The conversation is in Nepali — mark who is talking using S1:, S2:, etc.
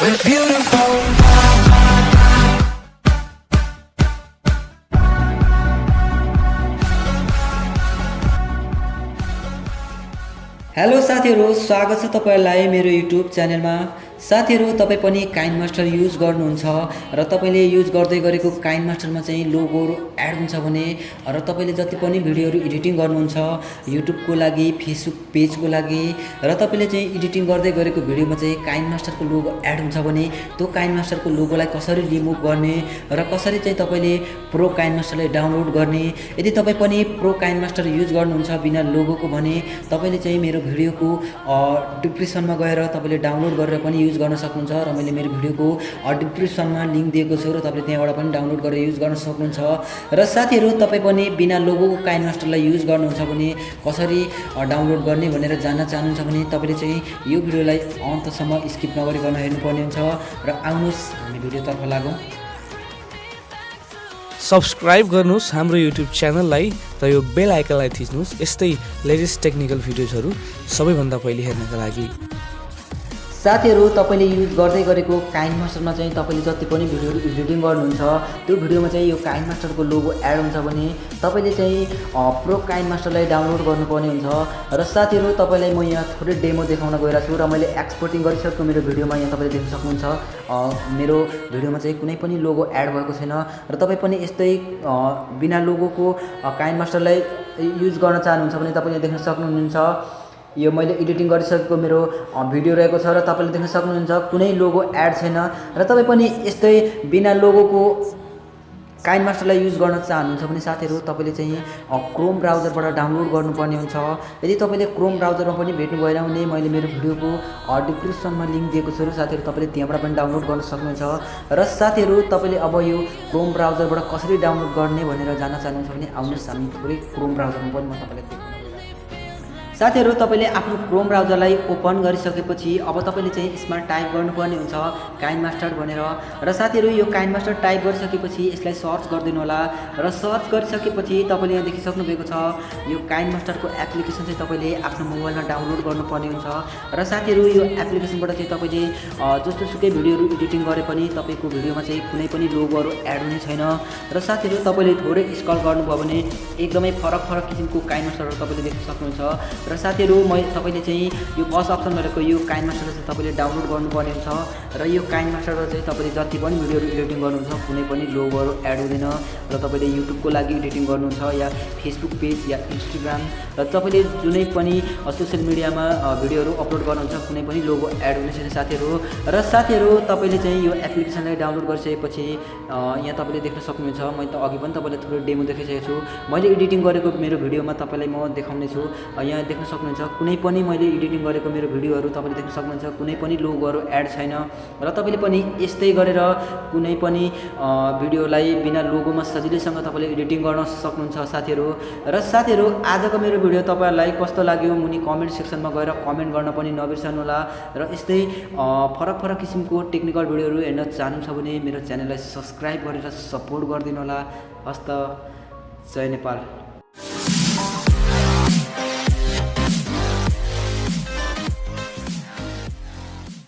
S1: We're beautiful.
S2: हेलो साथीहरु, स्वागत छ तपाईहरुलाई मेरो युट्युब च्यानलमा। साथीहरु, तपाई पनि काइनमास्टर युज गर्नुहुन्छ र तपाईले युज गर्दै गरेको काइनमास्टरमा चाहिँ लोगोहरु एड हुन्छ भने र तपाईले जति पनि भिडियोहरु एडिटिङ गर्नुहुन्छ युट्युबको लागि, फेसबुक पेजको लागि र तपाईले चाहिँ एडिटिङ गर्दै गरेको भिडियोमा चाहिँ काइनमास्टरको लोगो एड हुन्छ भने त्यो काइनमास्टरको लोगोलाई कसरी रिमुभ गर्ने र कसरी चाहिँ तपाईले प्रो काइनमास्टरलाई डाउनलोड गर्ने। यदि तपाई पनि प्रो काइनमास्टर युज गर्नुहुन्छ बिना लोगोको भने तपाईले चाहिँ मेरो भिडियोको डिस्क्रिप्सनमा गएर तपाईले डाउनलोड गरेर पनि युज गर्न सक्नुहुन्छ र मैले मेरो भिडियोको डिस्क्रिप्सनमा लिंक दिएको छु र तपाईले त्यहाँबाट पनि डाउनलोड गरेर युज गर्न सक्नुहुन्छ। र साथीहरु, तपाई पनि बिना लोगोको काइनमास्टरलाई युज गर्नुहुन्छ भने कसरी डाउनलोड गर्ने भनेर जान्न चाहनुहुन्छ भने तपाईले चाहिँ यो भिडियोलाई अन्तसम्म स्किप नगरिकन हेर्नुपर्ने हुन्छ र आउनुस् हामी भिडियोतर्फ लागौं।
S3: सब्सक्राइब गर्नुस् हाम्रो युट्युब च्यानललाई र यो बेल आइकनलाई थिच्नुस् यस्तै लेटेस्ट टेक्निकल भिडियोजहरु सबैभन्दा पहिले हेर्नका लागि।
S2: साथीहरु, तपाईले युज गर्दै गरेको काइनमास्टरमा चाहिँ तपाईले जति पनि भिडियोहरु एडिटिङ गर्नुहुन्छ त्यो भिडियोमा चाहिँ यो काइनमास्टरको लोगो एड हुन्छ भने तपाईले चाहिँ प्रो काइनमास्टरलाई डाउनलोड गर्नुपर्ने हुन्छ। र साथीहरु, तपाईलाई म यहाँ थोरै डेमो देखाउन गइरहेको छु र मैले एक्सपोर्टिङ गरिसकेको मेरो भिडियोमा यहाँ तपाईले देख्न सक्नुहुन्छ। मेरो भिडियोमा चाहिँ कुनै पनि लोगो एड भएको छैन र तपाई पनि यस्तै बिना लोगोको काइनमास्टरलाई युज गर्न चाहनुहुन्छ भने तपाईले देख्न सक्नुहुन्छ यो मैले एडिटिङ गरिसकेको मेरो भिडियो रहेको छ र तपाईले देख्न सक्नुहुन्छ कुनै लोगो एड छैन र तपाई पनि यस्तै बिना लोगोको काइनमास्टरलाई युज गर्न चाहनुहुन्छ भने साथीहरु तपाईले चाहिँ क्रोम ब्राउजरबाट डाउनलोड गर्नुपर्ने हुन्छ। यदि तपाईले क्रोम ब्राउजरमा पनि भेट्नु भएन भने मैले मेरो भिडियोको डिस्क्रिप्सनमा लिंक दिएको छु र साथीहरु तपाईले त्यहाँबाट पनि डाउनलोड गर्न सक्नुहुन्छ। र साथीहरु, तपाईले अब यो क्रोम ब्राउजरबाट कसरी डाउनलोड गर्ने भनेर जान्न चाहनुहुन्छ भने आउनुस् हामी थोरै क्रोम ब्राउजरमा पनि म तपाईलाई देखाउँछु। साथीहरु, तपाईले आफ्नो क्रोम ब्राउजरलाई ओपन गरिसकेपछि अब तपाईले चाहिँ यसमा टाइप गर्नुपर्ने हुन्छ काइनमास्टर भनेर। र साथीहरु, यो काइनमास्टर टाइप गरिसकेपछि यसलाई सर्च गर्दिनु होला र सर्च गरिसकेपछि तपाईले यहाँ देखिसक्नु भएको छ यो काइनमास्टरको एप्लिकेसन चाहिँ तपाईले आफ्नो मोबाइलमा डाउनलोड गर्नुपर्ने हुन्छ। र साथीहरु, यो एप्लिकेसनबाट चाहिँ तपाईले जस्तो सुकै भिडियोहरु एडिटिङ गरे पनि तपाईको भिडियोमा चाहिँ कुनै पनि लोगोहरु एड हुने छैन। र साथीहरु, तपाईले थोरै स्क्रल गर्नुभयो भने एकदमै फरक किसिमको काइनमास्टरहरु तपाईले देख्न सक्नुहुन्छ। र साथीहरु, तपाईले चाहिँ यो फर्स्ट अप्सन गरेको यो काइनमास्टर चाहिँ तपाईले डाउनलोड गर्नुपर्ने हुन्छ र यो काइनमास्टरमा चाहिँ तपाईले जति पनि भिडियोहरु एडिटिङ गर्नुहुन्छ कुनै पनि लोगोहरु एड हुँदैन र तपाईले युट्युबको लागि एडिटिङ गर्नुहुन्छ या फेसबुक पेज या इन्स्टाग्राम र तपाईले जुनै पनि सोशल मिडियामा भिडियोहरु अपलोड गर्नुहुन्छ कुनै पनि लोगो एड हुने छैन साथीहरु। र साथीहरु, तपाईले चाहिँ यो एप्लिकेसनलाई डाउनलोड गरिसकेपछि यहाँ तपाईले देख्न सक्नुहुन्छ मैले त अघि पनि तपाईलाई थोरै डेमो देखाइसकेको छु। मैले एडिटिङ गरेको मेरो भिडियोमा तपाईलाई म देखाउने छु। यहाँ देख्न सक्नुहुन्छ कुनै पनि मैले एडिटिङ गरेको मेरो भिडियोहरु तपाईले देख्न सक्नुहुन्छ कुनै पनि लोगोहरु एड छैन र तपाईले पनि यस्तै गरेर कुनै पनि भिडियोलाई बिना लोगोमा सजिलैसँग तपाईले एडिटिङ गर्न सक्नुहुन्छ साथीहरु। र साथीहरु, आजको मेरो भिडियो तपाईहरुलाई कस्तो लाग्यो मुनि कमेन्ट सेक्सनमा गएर कमेन्ट गर्न पनि नबिर्सनु होला र यस्तै फरक किसिमको टेक्निकल भिडियोहरु हेर्न चाहनुहुन्छ भने मेरो च्यानललाई सब्स्क्राइब गरेर सपोर्ट गर्दिनु होला। हस्त, जय नेपाल।